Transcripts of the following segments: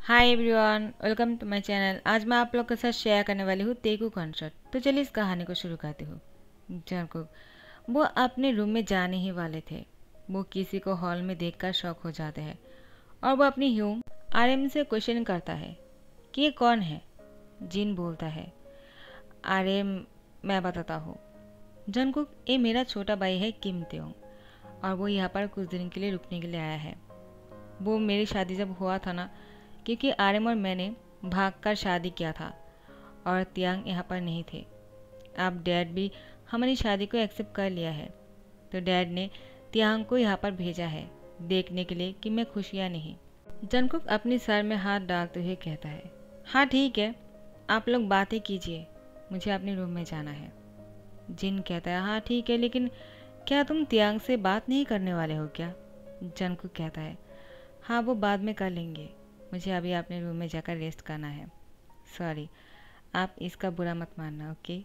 Hi everyone, welcome to my channel. आज मैं आप लोग के साथ शेयर करने वाली हूँ तेगू कॉन्सर्ट। तो चलिए इस कहानी को शुरू करती हूँ। जंगकुक वो अपने रूम में जाने ही वाले थे। वो किसी को हॉल में देखकर शॉक हो जाते हैं और वो अपनी ह्यूम आरएम से क्वेश्चन करता है कि ये कौन है। जिन बोलता है, आरएम मैं बताता हूँ। जंगकुक, ये मेरा छोटा भाई है किम त्योंग और वो यहाँ पर कुछ दिन के लिए रुकने के लिए आया है। वो मेरी शादी जब हुआ था ना, क्योंकि आर्यम और मैंने भागकर शादी किया था और तियांग यहाँ पर नहीं थे। अब डैड भी हमारी शादी को एक्सेप्ट कर लिया है, तो डैड ने तियांग को यहाँ पर भेजा है देखने के लिए कि मैं खुश या नहीं। जंगकुक अपने सर में हाथ डालते हुए कहता है, हाँ ठीक है, आप लोग बातें कीजिए, मुझे अपने रूम में जाना है। जिन कहता है, हाँ ठीक है, लेकिन क्या तुम तियांग से बात नहीं करने वाले हो क्या? जंगकुक कहता है, हाँ वो बाद में कर लेंगे, मुझे अभी अपने रूम में जाकर रेस्ट करना है। सॉरी, आप इसका बुरा मत मानना, ओके?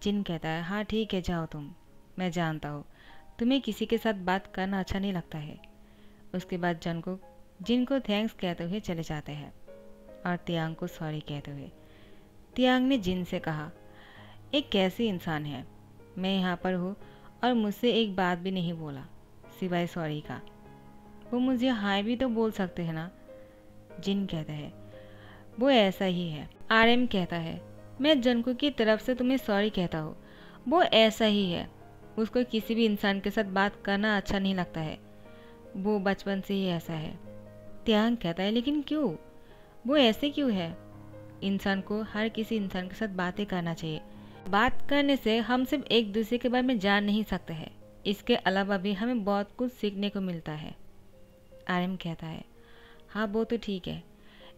जिन कहता है, हाँ ठीक है, जाओ तुम, मैं जानता हूँ तुम्हें किसी के साथ बात करना अच्छा नहीं लगता है। उसके बाद जंगकुक जिन को थैंक्स कहते हुए चले जाते हैं और तियांग को सॉरी कहते हुए। तियांग ने जिन से कहा, एक कैसी इंसान है, मैं यहाँ पर हूँ और मुझसे एक बात भी नहीं बोला सिवाय सॉरी का। वो मुझे हाय भी तो बोल सकते हैं ना? जिन कहता है, वो ऐसा ही है। आरएम कहता है, मैं जंगकुक की तरफ से तुम्हें सॉरी कहता हूँ, वो ऐसा ही है, उसको किसी भी इंसान के साथ बात करना अच्छा नहीं लगता है, वो बचपन से ही ऐसा है। त्यांग कहता है, लेकिन क्यों, वो ऐसे क्यों है? इंसान को हर किसी इंसान के साथ बातें करना चाहिए। बात करने से हम सिर्फ एक दूसरे के बारे में जान नहीं सकते हैं, इसके अलावा भी हमें बहुत कुछ सीखने को मिलता है। आरएम कहता है, हाँ वो तो ठीक है,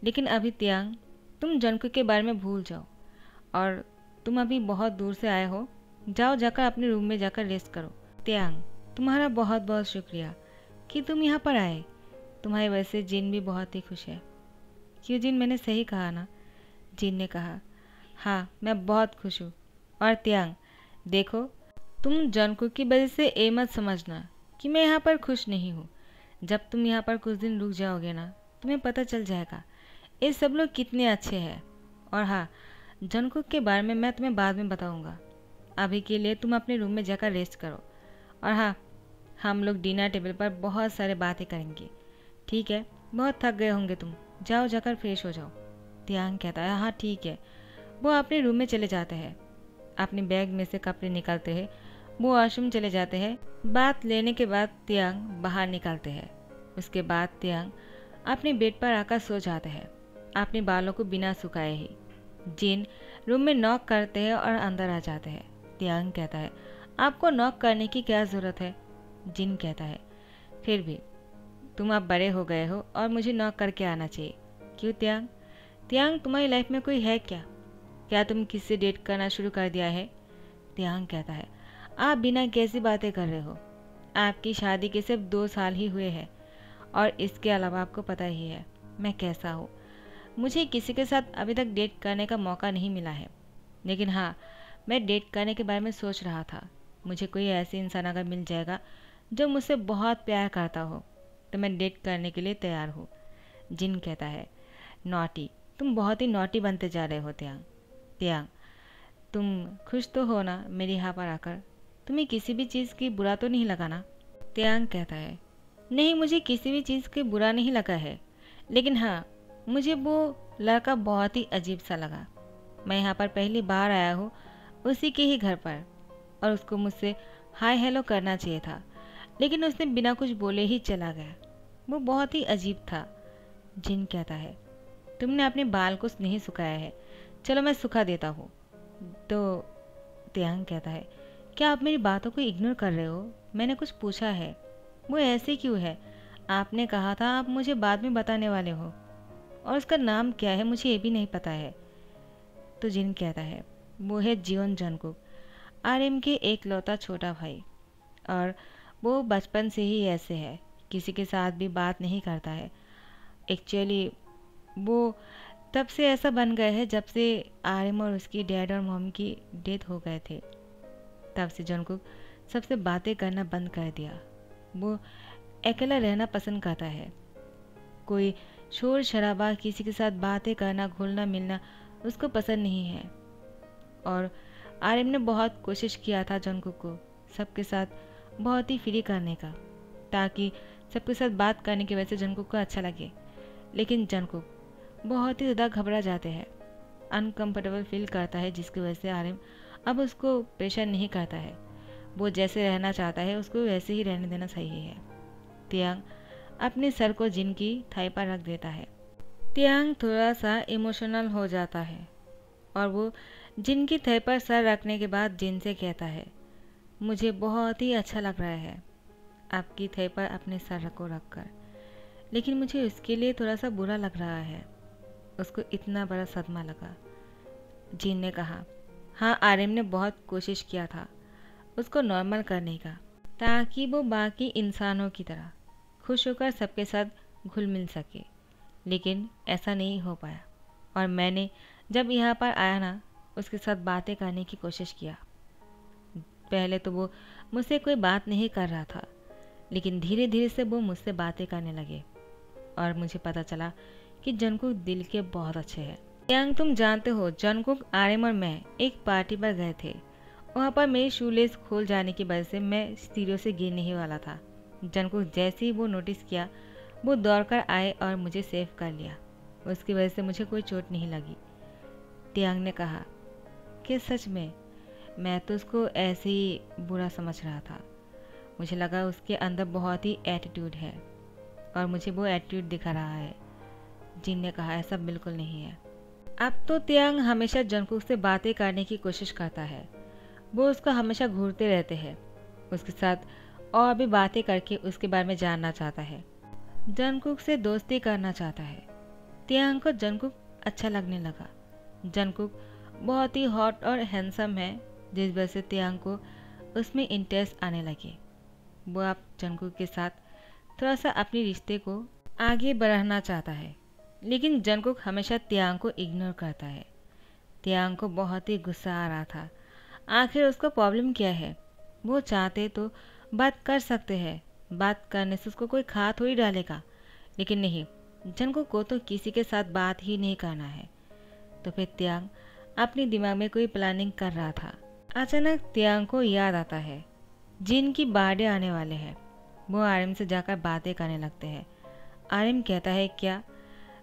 लेकिन अभी त्यांग तुम जंगकुक के बारे में भूल जाओ और तुम अभी बहुत दूर से आए हो, जाओ जाकर अपने रूम में जाकर रेस्ट करो। त्यांग, तुम्हारा बहुत बहुत शुक्रिया कि तुम यहाँ पर आए, तुम्हारी वजह से जिन भी बहुत ही खुश है। क्यों जिन, मैंने सही कहा ना? जिन ने कहा, हाँ मैं बहुत खुश हूँ। और त्यांग देखो, तुम जंगकुक की वजह से ये मत समझना कि मैं यहाँ पर खुश नहीं हूँ। जब तुम यहाँ पर कुछ दिन रुक जाओगे ना, तुम्हें पता चल जाएगा ये सब लोग कितने अच्छे हैं। और हाँ, जंगकुक के बारे में मैं तुम्हें बाद में बताऊंगा, अभी के लिए तुम अपने रूम में जाकर रेस्ट करो। और हाँ, हम लोग डिनर टेबल पर बहुत सारे बातें करेंगे, ठीक है? बहुत थक गए होंगे तुम, जाओ जाकर फ्रेश हो जाओ। त्यांग कहता है, हाँ ठीक है। वो अपने रूम में चले जाते हैं, अपने बैग में से कपड़े निकालते हैं, वो वॉशरूम चले जाते हैं। बात लेने के बाद त्यांग बाहर निकलते हैं। उसके बाद त्यांग अपने बेड पर आकर सो जाते हैं, अपने बालों को बिना सुखाए ही। जिन रूम में नॉक करते हैं और अंदर आ जाते हैं। त्यांग कहता है, आपको नॉक करने की क्या ज़रूरत है? जिन कहता है, फिर भी तुम अब बड़े हो गए हो और मुझे नॉक करके आना चाहिए। क्यों त्यांग? त्यांग, तुम्हारी लाइफ में कोई है क्या? क्या तुम किससे डेट करना शुरू कर दिया है? त्यांग कहता है, आप बिना कैसी बातें कर रहे हो, आपकी शादी के सिर्फ 2 साल ही हुए हैं और इसके अलावा आपको पता ही है मैं कैसा हूँ। मुझे किसी के साथ अभी तक डेट करने का मौका नहीं मिला है, लेकिन हाँ, मैं डेट करने के बारे में सोच रहा था। मुझे कोई ऐसी इंसान अगर मिल जाएगा जो मुझसे बहुत प्यार करता हो, तो मैं डेट करने के लिए तैयार हूँ। जिन कहता है, नॉटी, तुम बहुत ही नॉटी बनते जा रहे हो त्यांग। त्यांग, तुम खुश तो हो ना मेरे यहाँ पर आकर? तुम्हें किसी भी चीज़ की बुरा तो नहीं लगा ना? त्यांग कहता है, नहीं, मुझे किसी भी चीज़ की बुरा नहीं लगा है, लेकिन हाँ, मुझे वो लड़का बहुत ही अजीब सा लगा। मैं यहाँ पर पहली बार आया हूँ उसी के ही घर पर, और उसको मुझसे हाय हेलो करना चाहिए था, लेकिन उसने बिना कुछ बोले ही चला गया। वो बहुत ही अजीब था। जिन कहता है, तुमने अपने बाल को नहीं सुखाया है, चलो मैं सुखा देता हूँ। तो त्यांग कहता है, क्या आप मेरी बातों को इग्नोर कर रहे हो? मैंने कुछ पूछा है। वो ऐसे क्यों है? आपने कहा था आप मुझे बाद में बताने वाले हो, और उसका नाम क्या है मुझे ये भी नहीं पता है। तो जिन कहता है, वो है जियोन जंगकुक, आरएम के एक लौता छोटा भाई, और वो बचपन से ही ऐसे है, किसी के साथ भी बात नहीं करता है। एक्चुअली वो तब से ऐसा बन गए हैं जब से आरएम और उसकी डैड और मॉम की डेथ हो गए थे, तब से जंगकुक सबसे बातें करना बंद कर दिया। वो अकेला रहना पसंद करता है। कोई शोर शराबा, किसी के साथ बातें करना, घुलना मिलना उसको पसंद नहीं है। और आर्यन ने बहुत कोशिश किया था जंगकुक को सबके साथ बहुत ही फ्री करने का, ताकि सबके साथ बात करने की वजह से जंगकुक को अच्छा लगे। लेकिन जंगकुक बहुत ही ज़्यादा घबरा जाते हैं, अनकंफर्टेबल फील करता है, जिसकी वजह से आर्यन अब उसको प्रेशर नहीं करता है। वो जैसे रहना चाहता है उसको वैसे ही रहने देना सही है। तियांग अपने सर को जिन की थाई पर रख देता है। तियांग थोड़ा सा इमोशनल हो जाता है और वो जिन की थाई पर सर रखने के बाद जिन से कहता है, मुझे बहुत ही अच्छा लग रहा है आपकी थाई पर अपने सर को रखकर, लेकिन मुझे उसके लिए थोड़ा सा बुरा लग रहा है। उसको इतना बड़ा सदमा लगा। जिन ने कहा, हाँ आर्यन ने बहुत कोशिश किया था उसको नॉर्मल करने का, ताकि वो बाकी इंसानों की तरह खुश होकर सबके साथ घुल मिल सके, लेकिन ऐसा नहीं हो पाया। और मैंने जब यहाँ पर आया ना, उसके साथ बातें करने की कोशिश किया। पहले तो वो मुझसे कोई बात नहीं कर रहा था, लेकिन धीरे धीरे से वो मुझसे बातें करने लगे और मुझे पता चला कि जंगकुक दिल के बहुत अच्छे हैं। यांग, तुम जानते हो जंगकुक, आर्यन और मैं एक पार्टी पर गए थे। वहाँ पर मेरी शूलेस खोल जाने की वजह से मैं सीढ़ियों से गिरने ही वाला था। जंगकुक जैसे ही वो नोटिस किया, वो दौड़कर आए और मुझे सेव कर लिया। उसकी वजह से मुझे कोई चोट नहीं लगी। तियांग ने कहा कि सच में? मैं तो उसको ऐसे ही बुरा समझ रहा था। मुझे लगा उसके अंदर बहुत ही एटीट्यूड है और मुझे वो एटीट्यूड दिखा रहा है। जिन ने कहा, ऐसा बिल्कुल नहीं है। अब तो तियांग हमेशा जंगकुक से बातें करने की कोशिश करता है। वो उसको हमेशा घूरते रहते हैं, उसके साथ और भी बातें करके उसके बारे में जानना चाहता है, जंगकुक से दोस्ती करना चाहता है। तियांग को जंगकुक अच्छा लगने लगा। जंगकुक बहुत ही हॉट और हैंडसम है, जिस वजह से तियांग को उसमें इंटरेस्ट आने लगे। वो अब जंगकुक के साथ थोड़ा सा अपने रिश्ते को आगे बढ़ाना चाहता है, लेकिन जंगकुक हमेशा तियांग को इग्नोर करता है। तियांग को बहुत ही गुस्सा आ रहा था। आखिर उसको प्रॉब्लम क्या है? वो चाहते तो बात कर सकते हैं, बात करने से उसको कोई खा थोड़ी डालेगा, लेकिन नहीं, जंगकुक को तो किसी के साथ बात ही नहीं करना है। तो फिर तियांग अपने दिमाग में कोई प्लानिंग कर रहा था। अचानक तियांग को याद आता है जिन की बर्थडे आने वाले हैं। वो आर्यन से जाकर बातें करने लगते हैं। आर्यन कहता है, क्या?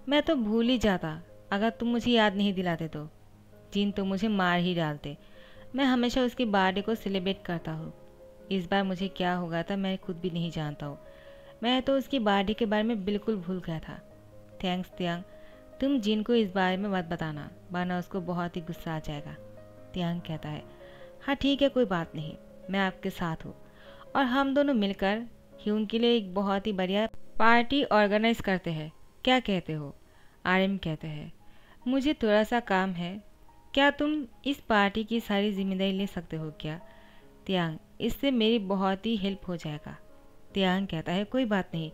मैं तो भूल ही जाता, अगर तुम मुझे याद नहीं दिलाते तो। जिन तो मुझे मार ही डालते। मैं हमेशा उसकी बर्थडे को सेलिब्रेट करता हूँ। इस बार मुझे क्या होगा था मैं खुद भी नहीं जानता हूँ। मैं तो उसकी बर्थडे के बारे में बिल्कुल भूल गया था। थैंक्स तियांग, तुम जिन को इस बारे में मत बताना, वरना उसको बहुत ही गुस्सा आ जाएगा। तियांग कहता है, हाँ ठीक है, कोई बात नहीं, मैं आपके साथ हूँ और हम दोनों मिलकर ह्यून के लिए एक बहुत ही बढ़िया पार्टी ऑर्गेनाइज करते हैं। क्या कहते हो? आर्यन कहते हैं, मुझे थोड़ा सा काम है, क्या तुम इस पार्टी की सारी जिम्मेदारी ले सकते हो क्या? तियांग, इससे मेरी बहुत ही हेल्प हो जाएगा। तियांग कहता है, कोई बात नहीं,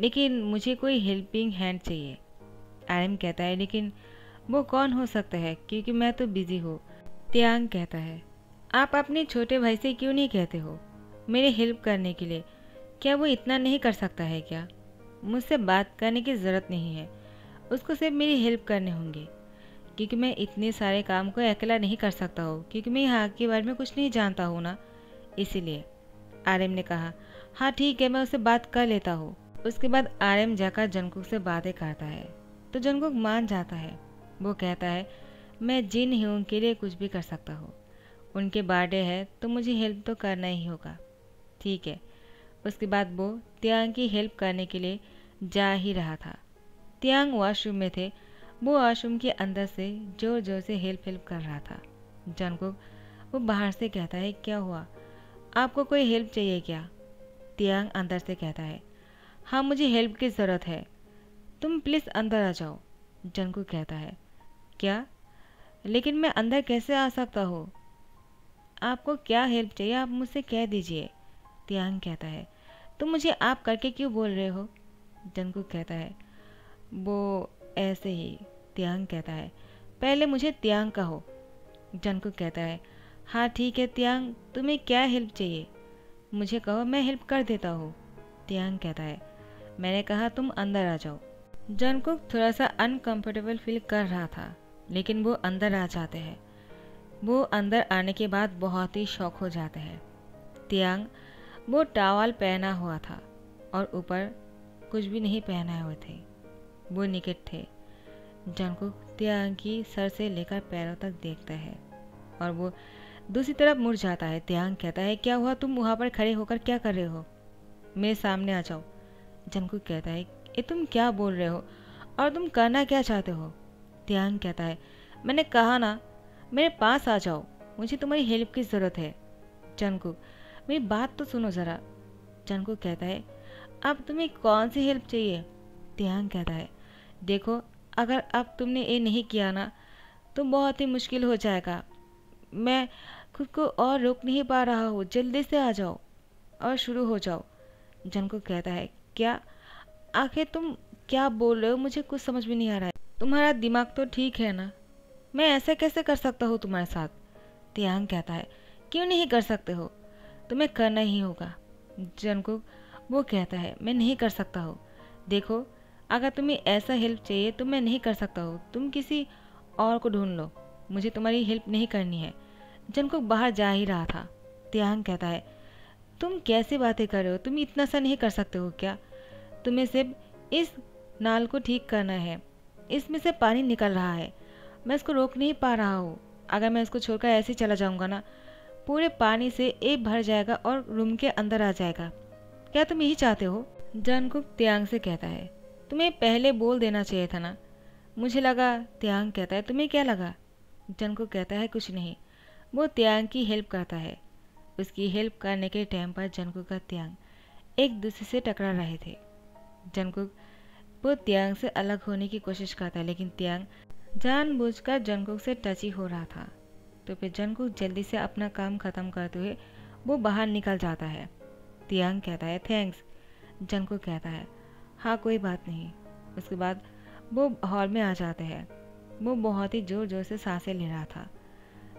लेकिन मुझे कोई हेल्पिंग हैंड चाहिए। आर्यन कहता है, लेकिन वो कौन हो सकता है, क्योंकि मैं तो बिजी हूँ। तियांग कहता है, आप अपने छोटे भाई से क्यों नहीं कहते हो मेरे हेल्प करने के लिए? क्या वो इतना नहीं कर सकता है क्या? मुझसे बात करने की ज़रूरत नहीं है, उसको सिर्फ मेरी हेल्प करने होंगे, क्योंकि मैं इतने सारे काम को अकेला नहीं कर सकता हूँ, क्योंकि मैं यहाँ के बारे में कुछ नहीं जानता हूँ ना, इसीलिए। आर्यन ने कहा, हाँ ठीक है, मैं उससे बात कर लेता हूँ। उसके बाद आर्यन जाकर जंगकुक से बातें करता है, तो जंगकुक मान जाता है। वो कहता है, मैं जिन ह्यून के लिए कुछ भी कर सकता हूँ, उनके बर्थडे है तो मुझे हेल्प तो करना ही होगा। ठीक है। उसके बाद वो तियांग की हेल्प करने के लिए जा ही रहा था। तियांग वॉशरूम में थे। वो वॉशरूम के अंदर से जोर जोर से हेल्प कर रहा था। जंगकुक वो बाहर से कहता है, क्या हुआ, आपको कोई हेल्प चाहिए क्या? तियांग अंदर से कहता है, हाँ मुझे हेल्प की ज़रूरत है, तुम प्लीज़ अंदर आ जाओ। जंगकुक कहता है, क्या? लेकिन मैं अंदर कैसे आ सकता हूँ? आपको क्या हेल्प चाहिए आप मुझसे कह दीजिए। तियांग कहता है, तुम मुझे आप करके क्यों बोल रहे हो? जंगकुक कहता है, वो ऐसे ही। तियांग कहता है, पहले मुझे तियांग कहो। जंगकुक कहता है, हाँ ठीक है तियांग, तुम्हें क्या हेल्प चाहिए मुझे कहो, मैं हेल्प कर देता हूँ। तियांग कहता है, मैंने कहा तुम अंदर आ जाओ। जंगकुक थोड़ा सा अनकंफर्टेबल फील कर रहा था, लेकिन वो अंदर आ जाते हैं। वो अंदर आने के बाद बहुत ही शौक हो जाते हैं। तियांग वो टॉवल पहना हुआ था और ऊपर कुछ भी नहीं पहनाए हुए थे। वो निकट थे। जंगकुक तियांग की सर से लेकर पैरों तक देखता है और वो दूसरी तरफ मुड़ जाता है। तियांग कहता है, क्या हुआ, तुम वहाँ पर खड़े होकर क्या कर रहे हो? मेरे सामने आ जाओ। जंगकुक कहता है, ये तुम क्या बोल रहे हो और तुम करना क्या चाहते हो? तियांग कहता है, मैंने कहा ना, मेरे पास आ जाओ, मुझे तुम्हारी हेल्प की ज़रूरत है। जंगकुक, मेरी बात तो सुनो ज़रा। जंगकुक कहता है, अब तुम्हें कौन सी हेल्प चाहिए? तियांग कहता है, देखो, अगर अब तुमने ये नहीं किया ना तो बहुत ही मुश्किल हो जाएगा। मैं खुद को और रोक नहीं पा रहा हूँ, जल्दी से आ जाओ और शुरू हो जाओ। जंगकुक कहता है, क्या, आखिर तुम क्या बोल रहे हो? मुझे कुछ समझ में नहीं आ रहा है। तुम्हारा दिमाग तो ठीक है ना? मैं ऐसा कैसे कर सकता हूँ तुम्हारे साथ? तियांग कहता है, क्यों नहीं कर सकते हो, तुम्हें करना ही होगा। जंगकुक वो कहता है, मैं नहीं कर सकता हूँ। देखो, अगर तुम्हें ऐसा हेल्प चाहिए तो मैं नहीं कर सकता हूँ, तुम किसी और को ढूंढ लो, मुझे तुम्हारी हेल्प नहीं करनी है। जंगकुक बाहर जा ही रहा था। तियांग कहता है, तुम कैसी बातें कर रहे हो, तुम इतना सा नहीं कर सकते हो क्या? तुम्हें सिर्फ इस नाल को ठीक करना है, इसमें से पानी निकल रहा है, मैं इसको रोक नहीं पा रहा हूँ। अगर मैं इसको छोड़कर ऐसे ही चला जाऊँगा ना, पूरे पानी से ये भर जाएगा और रूम के अंदर आ जाएगा। क्या तुम यही चाहते हो? जंगकुक तियांग से कहता है, तुम्हें पहले बोल देना चाहिए था ना, मुझे लगा। तियांग कहता है, तुम्हें क्या लगा? जंगकुक कहता है, कुछ नहीं। वो तियांग की हेल्प करता है। उसकी हेल्प करने के टाइम पर जंगकुक का तियांग एक दूसरे से टकरा रहे थे। जंगकुक वो तियांग से अलग होने की कोशिश करता है, लेकिन तियांग जानबूझकर जंगकुक से टची हो रहा था। तो फिर जंगकुक जल्दी से अपना काम खत्म करते हुए वो बाहर निकल जाता है। तियांग कहता है, थैंक्स। जंगकुक कहता है, हाँ कोई बात नहीं। उसके बाद वो हॉल में आ जाते हैं। वो बहुत ही ज़ोर ज़ोर से सांसें ले रहा था।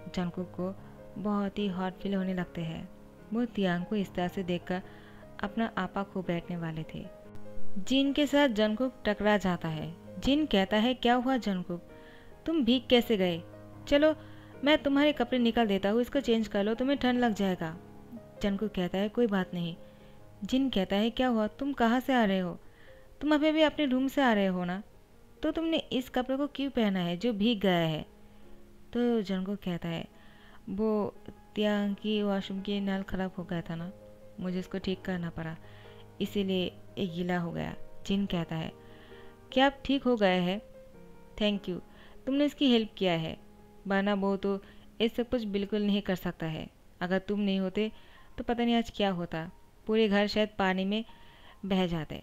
जंगकुक को बहुत ही हॉट फील होने लगते हैं। वो तियांग को इस तरह से देखकर अपना आपा खो बैठने वाले थे। जिन के साथ जंगकुक टकरा जाता है। जिन कहता है, क्या हुआ जंगकुक, तुम भीग कैसे गए? चलो मैं तुम्हारे कपड़े निकाल देता हूँ, इसको चेंज कर लो, तुम्हें ठंड लग जाएगा। जंगकुक कहता है, कोई बात नहीं। जिन कहता है, क्या हुआ, तुम कहाँ से आ रहे हो? तुम अभी भी अपने रूम से आ रहे हो ना, तो तुमने इस कपड़े को क्यों पहना है जो भीग गया है? तो जंगकुक कहता है, वो तियांग की वॉशरूम की नल ख़राब हो गया था ना, मुझे इसको ठीक करना पड़ा, इसीलिए ये गीला हो गया। जिन कहता है, क्या आप ठीक हो गए हैं? थैंक यू, तुमने इसकी हेल्प किया है, वरना वो तो ये सब कुछ बिल्कुल नहीं कर सकता है। अगर तुम नहीं होते तो पता नहीं आज क्या होता, पूरे घर शायद पानी में बह जाते।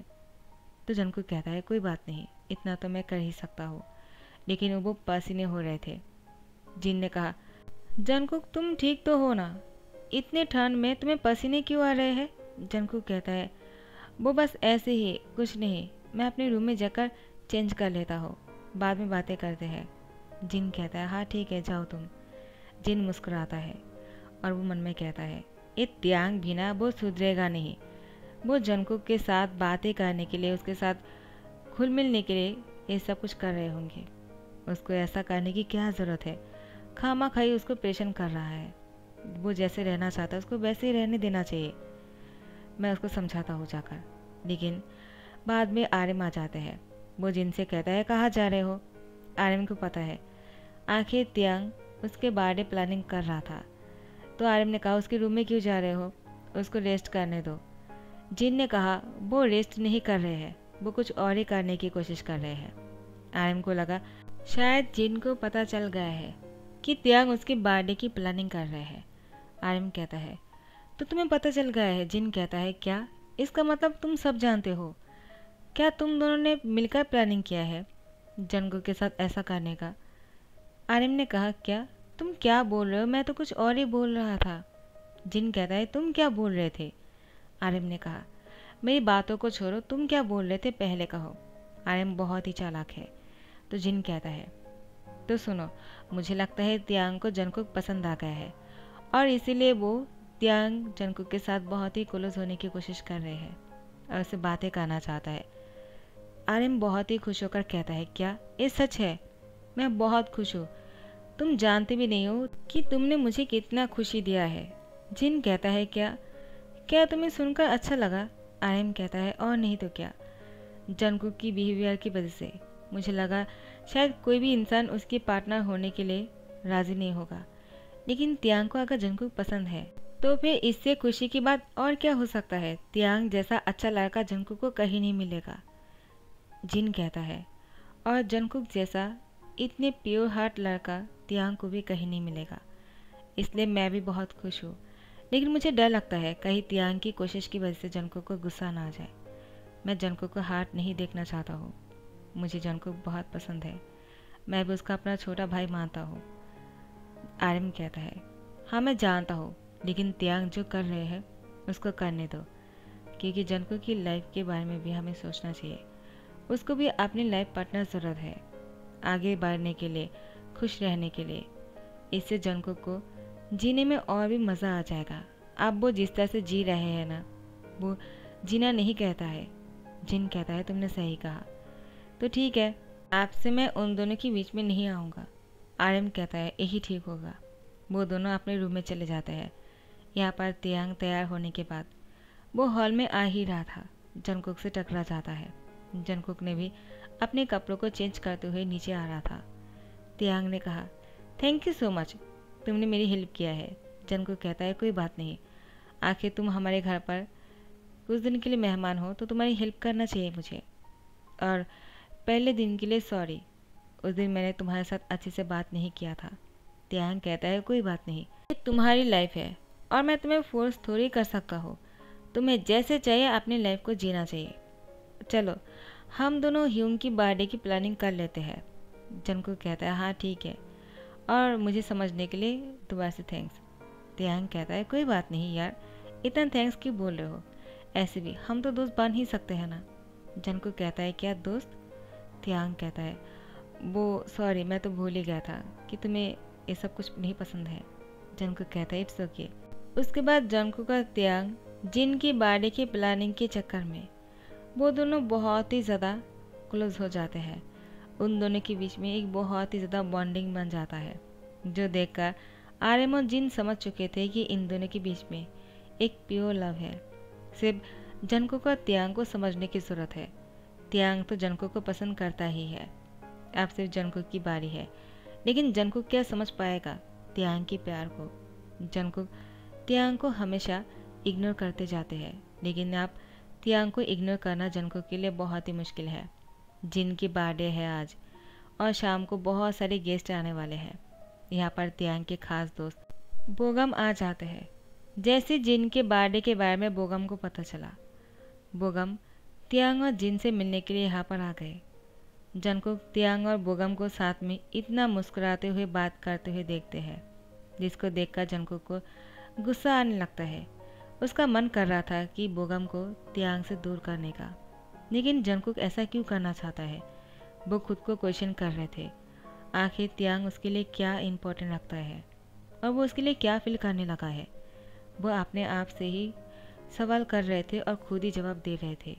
तो जंगकुक कहता है, कोई बात नहीं, इतना तो मैं कर ही सकता हूँ। लेकिन वो पसीने हो रहे थे। जिन ने कहा, जंगकुक तुम ठीक तो हो ना, इतने ठंड में तुम्हें पसीने क्यों आ रहे हैं? जंगकुक कहता है, वो बस ऐसे ही, कुछ नहीं, मैं अपने रूम में जाकर चेंज कर लेता हूँ, बाद में बातें करते हैं। जिन कहता है, हाँ ठीक है, जाओ तुम। जिन मुस्कुराता है और वो मन में कहता है, ये तियांग भी ना, वो सुधरेगा नहीं। वो जंगकुक के साथ बातें करने के लिए, उसके साथ घुल मिलने के लिए ये सब कुछ कर रहे होंगे। उसको ऐसा करने की क्या ज़रूरत है? खामाखाई उसको परेशान कर रहा है। वो जैसे रहना चाहता है उसको वैसे ही रहने देना चाहिए। मैं उसको समझाता हूँ जाकर। लेकिन बाद में आर्यन आ जाते हैं। वो जिनसे कहता है, कहाँ जा रहे हो? आर्यन को पता है आखिर तियांग उसके बारे प्लानिंग कर रहा था। तो आर्यन ने कहा, उसके रूम में क्यों जा रहे हो, उसको रेस्ट करने दो। जिन ने कहा, वो रेस्ट नहीं कर रहे हैं, वो कुछ और ही करने की कोशिश कर रहे हैं। आर्यन को लगा शायद जिन को पता चल गया है कि तियांग उसके बर्थडे की प्लानिंग कर रहे हैं। आर्यन कहता है, तो तुम्हें पता चल गया है? जिन कहता है, क्या, इसका मतलब तुम सब जानते हो? क्या तुम दोनों ने मिलकर प्लानिंग किया है जंगकुक के साथ ऐसा करने का? आर्यन ने कहा, क्या, तुम क्या बोल रहे हो? मैं तो कुछ और ही बोल रहा था। जिन कहता है, तुम क्या बोल रहे थे? आर्यन ने कहा, मेरी बातों को छोड़ो, तुम क्या बोल रहे थे पहले कहो। आर्यन बहुत ही चालाक है। तो जिन कहता है, तो सुनो, मुझे लगता है तियांग को जंगकुक पसंद आ गया है और इसीलिए वो तियांग जंगकुक के साथ बहुत ही क्लोज होने की कोशिश कर रहे हैं और उससे बातें करना चाहता है। आर्यन बहुत ही खुश होकर कहता है, क्या ये सच है? मैं बहुत खुश हूँ। तुम जानते भी नहीं हो कि तुमने मुझे कितना खुशी दिया है। जिन कहता है, क्या क्या तुम्हें सुनकर अच्छा लगा? आर्यन कहता है, और नहीं तो क्या। जंगकुक की बिहेवियर की वजह से मुझे लगा शायद कोई भी इंसान उसके पार्टनर होने के लिए राज़ी नहीं होगा, लेकिन तियांग को अगर जंगकुक पसंद है तो फिर इससे खुशी की बात और क्या हो सकता है। तियांग जैसा अच्छा लड़का जंगकुक को कहीं नहीं मिलेगा। जिन कहता है, और जंगकुक जैसा इतने प्योर हार्ट लड़का तियांग को भी कहीं नहीं मिलेगा, इसलिए मैं भी बहुत खुश हूँ। लेकिन मुझे डर लगता है कहीं तियांग की कोशिश की वजह से जंगकुक को गुस्सा ना आ जाए। मैं जंगकुक को हार्ट नहीं देखना चाहता हूँ। मुझे जंगकुक बहुत पसंद है। मैं भी उसका अपना छोटा भाई मानता हूँ। आर्यन कहता है, हाँ मैं जानता हूँ, लेकिन तियांग जो कर रहे हैं उसको करने दो, क्योंकि जंगकुक की लाइफ के बारे में भी हमें सोचना चाहिए। उसको भी अपनी लाइफ पार्टनर ज़रूरत है आगे बढ़ने के लिए, खुश रहने के लिए। इससे जंगकुक को जीने में और भी मज़ा आ जाएगा। अब वो जिस तरह से जी रहे हैं ना, वो जीना नहीं कहता है। जिन कहता है, तुमने सही कहा, तो ठीक है, आपसे मैं उन दोनों के बीच में नहीं आऊँगा। आर्यन कहता है, यही ठीक होगा। वो दोनों अपने रूम में चले जाते हैं। यहाँ पर तियांग तैयार होने के बाद वो हॉल में आ ही रहा था, जंगकुक से टकरा जाता है। जंगकुक ने भी अपने कपड़ों को चेंज करते हुए नीचे आ रहा था। तियांग ने कहा, थैंक यू सो मच, तुमने मेरी हेल्प किया है। जंगकुक कहता है, कोई बात नहीं, आखिर तुम हमारे घर पर कुछ दिन के लिए मेहमान हो तो तुम्हारी हेल्प करना चाहिए मुझे। और पहले दिन के लिए सॉरी, उस दिन मैंने तुम्हारे साथ अच्छे से बात नहीं किया था। तियांग कहता है, कोई बात नहीं, ये तुम्हारी लाइफ है और मैं तुम्हें फोर्स थोड़ी कर सकता हूँ। तुम्हें जैसे चाहिए अपनी लाइफ को जीना चाहिए। चलो हम दोनों ह्यूंग की बर्थडे की प्लानिंग कर लेते हैं। जंगकुक कहता है, हाँ ठीक है, और मुझे समझने के लिए दोबारा से थैंक्स। तियांग कहता है, कोई बात नहीं यार, इतना थैंक्स क्यों बोल रहे हो? ऐसे भी हम तो दोस्त बन ही सकते हैं ना। जंगकुक कहता है, क्या दोस्त? तियांग कहता है, वो सॉरी, मैं तो भूल ही गया था कि तुम्हें ये सब कुछ नहीं पसंद है। जंगकुक कहता है, इट्स ओके। उसके बाद जंगकुक और तियांग जिन की बर्थडे की प्लानिंग के चक्कर में वो दोनों बहुत ही ज़्यादा क्लोज हो जाते हैं। उन दोनों के बीच में एक बहुत ही ज़्यादा बॉन्डिंग बन जाता है, जो देखकर आर्यन और जिन समझ चुके थे कि इन दोनों के बीच में एक प्योर लव है। सिर्फ जंगकुक और तियांग को समझने की ज़रूरत है। तियांग तो जंगकुक को पसंद करता ही है। अब सिर्फ जंगकुक की बारी है, लेकिन जंगकुक क्या समझ पाएगा तियांग के प्यार को? जंगकुक तियांग को हमेशा इग्नोर करते जाते हैं, लेकिन अब तियांग को इग्नोर करना जंगकुक के लिए बहुत ही मुश्किल है। जिन की बर्थडे है आज, और शाम को बहुत सारे गेस्ट आने वाले हैं। यहाँ पर तियांग के खास दोस्त बोगम आ जाते हैं। जैसे जिन के बर्थडे के बारे में बोगम को पता चला, बोगम तियांग और जिन से मिलने के लिए यहाँ पर आ गए। जंगकुक तियांग और बोगम को साथ में इतना मुस्कुराते हुए बात करते हुए देखते हैं, जिसको देखकर जंगकुक को गुस्सा आने लगता है। उसका मन कर रहा था कि बोगम को तियांग से दूर करने का, लेकिन जंगकुक ऐसा क्यों करना चाहता है? वो खुद को क्वेश्चन कर रहे थे। आखिर तियांग उसके लिए क्या इम्पोर्टेंट रखता है और वो उसके लिए क्या फील करने लगा है? वो अपने आप से ही सवाल कर रहे थे और खुद ही जवाब दे रहे थे।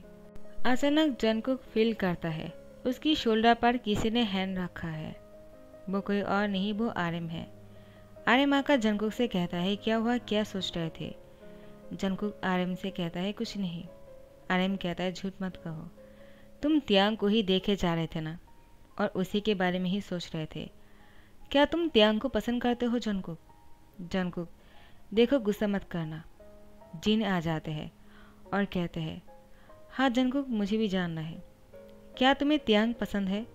अचानक जंगकुक फील करता है उसकी शोल्डर पर किसी ने हैंड रखा है। वो कोई और नहीं, वो आर्यन है। आर्यन आकर जंगकुक से कहता है, क्या हुआ, क्या सोच रहे थे? जंगकुक आर्यन से कहता है, कुछ नहीं। आर्यन कहता है, झूठ मत कहो, तुम तियांग को ही देखे जा रहे थे ना, और उसी के बारे में ही सोच रहे थे। क्या तुम तियांग को पसंद करते हो जंगकुक? जंगकुक, देखो गुस्सा मत करना। जिन आ जाते हैं और कहते हैं, हाँ जंगकुक, मुझे भी जानना है, क्या तुम्हें तियांग पसंद है?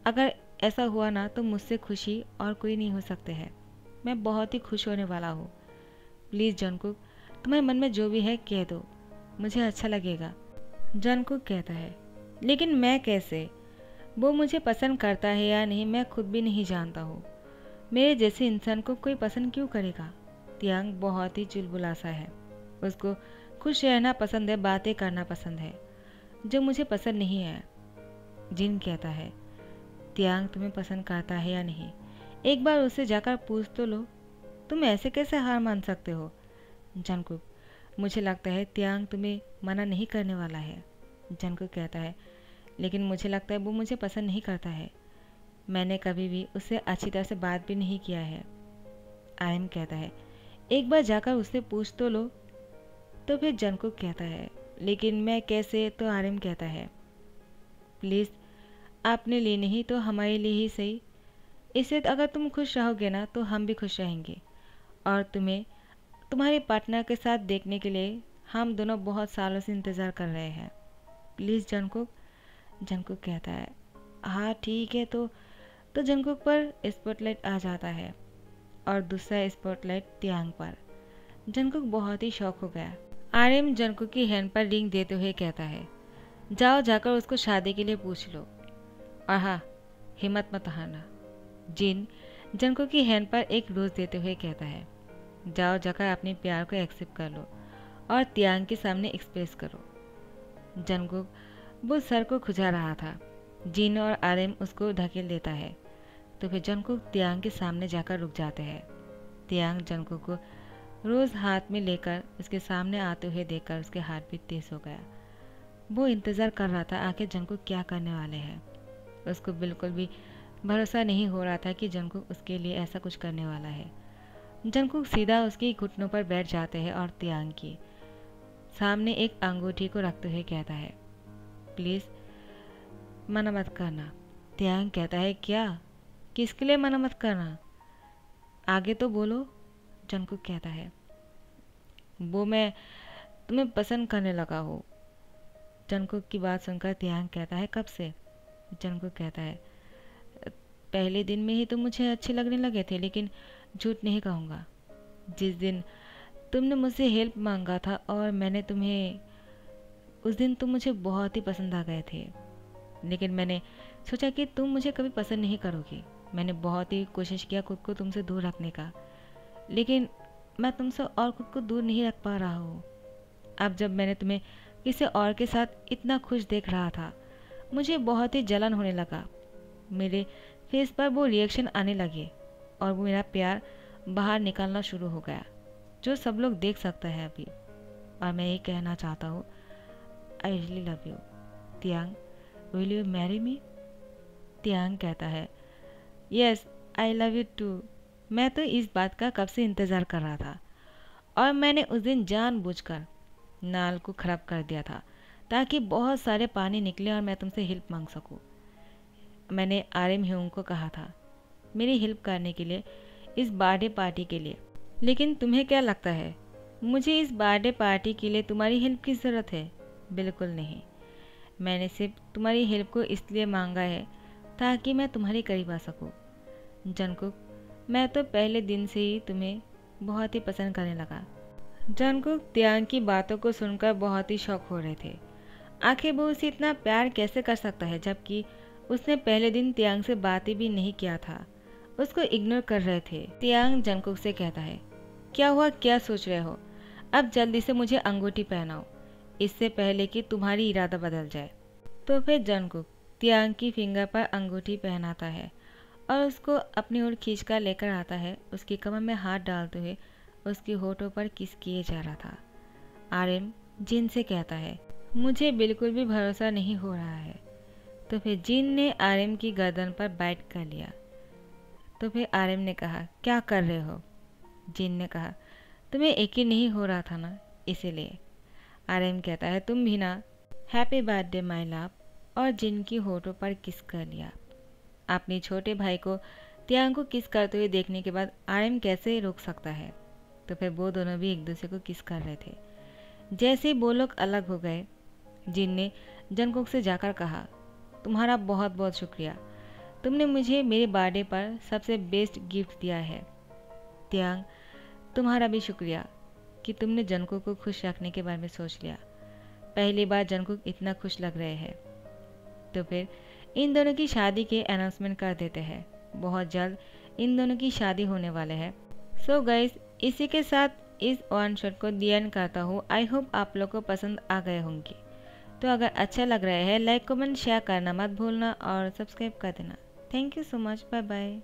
अगर ऐसा हुआ ना तो मुझसे खुशी और कोई नहीं हो सकते हैं। मैं बहुत ही खुश होने वाला हूँ। प्लीज़ जंगकुक, तुम्हारे मन में जो भी है कह दो, मुझे अच्छा लगेगा। जंगकुक कहता है, लेकिन मैं कैसे? वो मुझे पसंद करता है या नहीं मैं खुद भी नहीं जानता हूँ। मेरे जैसे इंसान को कोई पसंद क्यों करेगा? तियांग बहुत ही चुलबुला सा है। उसको खुश रहना पसंद है, बातें करना पसंद है, जो मुझे पसंद नहीं है। जिन कहता है, तियांग तुम्हें पसंद करता है या नहीं, एक बार उससे जाकर पूछ तो लो। तुम ऐसे कैसे हार मान सकते हो? जंगकुक, मुझे लगता है तियांग तुम्हें मना नहीं करने वाला है। जंगकुक कहता है, लेकिन मुझे लगता है वो मुझे पसंद नहीं करता है। मैंने कभी भी उससे अच्छी तरह से बात भी नहीं किया है। आर्यन कहता है, एक बार जाकर उससे पूछ तो लो। तो फिर जंगकुक कहता है, लेकिन मैं कैसे? तो आर्यन कहता है, प्लीज़ अपने लिए नहीं तो हमारे लिए ही सही। इससे अगर तुम खुश रहोगे ना तो हम भी खुश रहेंगे, और तुम्हें तुम्हारे पार्टनर के साथ देखने के लिए हम दोनों बहुत सालों से इंतज़ार कर रहे हैं। Please Jungkook. जंगकुक कहता है, हाँ ठीक है। तो जंगकुक पर स्पॉटलाइट आ जाता है और दूसरा स्पॉटलाइट तियांग पर। जंगकुक बहुत ही शौक हो गया। आर्यन जंगकुक की हैंड पर रिंग देते हुए कहता है, जाओ जाकर उसको शादी के लिए पूछ लो, और हाँ, हिम्मत मत हारना। जिन जंगकुक की हैंड पर एक रोज़ देते हुए कहता है, जाओ जाकर अपने प्यार को एक्सेप्ट कर लो और तियांग के सामने एक्सप्रेस करो। जंगकुक वो सर को खुजा रहा था। जिन और आर्यन उसको धकेल देता है। तो फिर जंगकुक तियांग के सामने जाकर रुक जाते हैं। तियांग जंगकुक को रोज़ हाथ में लेकर उसके सामने आते हुए देखकर उसके हार्ट बीट तेज हो गया। वो इंतज़ार कर रहा था आखिर जंगकुक क्या करने वाले हैं। उसको बिल्कुल भी भरोसा नहीं हो रहा था कि जंगकुक उसके लिए ऐसा कुछ करने वाला है। जंगकुक सीधा उसके घुटनों पर बैठ जाते हैं और तियांग की सामने एक अंगूठी को रखते हुए कहता है, प्लीज़ मना मत करना। तियांग कहता है, क्या? किसके लिए मना मत करना? आगे तो बोलो। जंगकुक कहता है, वो मैं तुम्हें पसंद करने लगा हूँ। जंगकुक की बात सुनकर तियांग कहता है, कब से? जंगकुक कहता है, पहले दिन में ही तो मुझे अच्छे लगने लगे थे, लेकिन झूठ नहीं कहूँगा, जिस दिन तुमने मुझसे हेल्प मांगा था और मैंने तुम्हें, उस दिन तुम मुझे बहुत ही पसंद आ गए थे। लेकिन मैंने सोचा कि तुम मुझे कभी पसंद नहीं करोगी। मैंने बहुत ही कोशिश किया खुद को तुमसे दूर रखने का, लेकिन मैं तुमसे और खुद को दूर नहीं रख पा रहा हूँ। अब जब मैंने तुम्हें किसी और के साथ इतना खुश देख रहा था, मुझे बहुत ही जलन होने लगा। मेरे फेस पर वो रिएक्शन आने लगे और वो मेरा प्यार बाहर निकलना शुरू हो गया, जो सब लोग देख सकते हैं अभी। और मैं ये कहना चाहता हूँ, I really love you. Tiang, will you marry me? Tiang कहता है, yes I love you too. मैं तो इस बात का कब से इंतज़ार कर रहा था, और मैंने उस दिन जानबूझकर नाल को खराब कर दिया था ताकि बहुत सारे पानी निकले और मैं तुमसे हेल्प मांग सकूं। मैंने आर्यन ह्यूंग को कहा था मेरी हेल्प करने के लिए इस बर्थडे पार्टी के लिए, लेकिन तुम्हें क्या लगता है मुझे इस बर्थडे पार्टी के लिए तुम्हारी हेल्प की ज़रूरत है? बिल्कुल नहीं। मैंने सिर्फ तुम्हारी हेल्प को इसलिए मांगा है ताकि मैं तुम्हारे करीब आ सकूं। जंगकुक, मैं तो पहले दिन से ही तुम्हें बहुत ही पसंद करने लगा। जंगकुक तियांग की बातों को सुनकर बहुत ही शॉक हो रहे थे। आखिर वो उसे इतना प्यार कैसे कर सकता है, जबकि उसने पहले दिन तियांग से बातें भी नहीं किया था, उसको इग्नोर कर रहे थे। तियांग जंगकुक से कहता है, क्या हुआ, क्या सोच रहे हो? अब जल्दी से मुझे अंगूठी पहनाओ, इससे पहले कि तुम्हारी इरादा बदल जाए। तो फिर जंगकुक तियांग की फिंगर पर अंगूठी पहनाता है और उसको अपनी ओर खींच कर लेकर आता है। उसकी कमर में हाथ डालते हुए उसके होठों पर किस किए जा रहा था। आर्यन जिन से कहता है, मुझे बिल्कुल भी भरोसा नहीं हो रहा है। तो फिर जिन ने आर्यन की गर्दन पर बाइट कर लिया। तो फिर आर्यन ने कहा, क्या कर रहे हो? जिन ने कहा, तुम्हें यकीन नहीं हो रहा था ना, इसीलिए। आर्यन कहता है, तुम भी ना। Happy birthday my love. और जिन की होठों पर किस कर लिया। अपने छोटे भाई को तियांग को किस करते हुए देखने के बाद आर्यन कैसे रोक सकता है? तो फिर वो दोनों भी एक दूसरे को किस कर रहे थे। जैसे ही वो लोग अलग हो गए, जिन ने जंगकुक से जाकर कहा, तुम्हारा बहुत बहुत शुक्रिया, तुमने मुझे मेरे बर्थडे पर सबसे बेस्ट गिफ्ट दिया है। तियांग, तुम्हारा भी शुक्रिया कि तुमने जंगकुक को खुश रखने के बारे में सोच लिया। पहली बार जंगकुक इतना खुश लग रहे हैं। तो फिर इन दोनों की शादी के अनाउंसमेंट कर देते हैं। बहुत जल्द इन दोनों की शादी होने वाले हैं। सो गाइस, इसी के साथ इस वन शॉट को दी एंड करता हूँ। आई होप आप लोग को पसंद आ गए होंगे। तो अगर अच्छा लग रहा है, लाइक कमेंट शेयर करना मत भूलना और सब्सक्राइब कर देना। Thank you so much. Bye bye.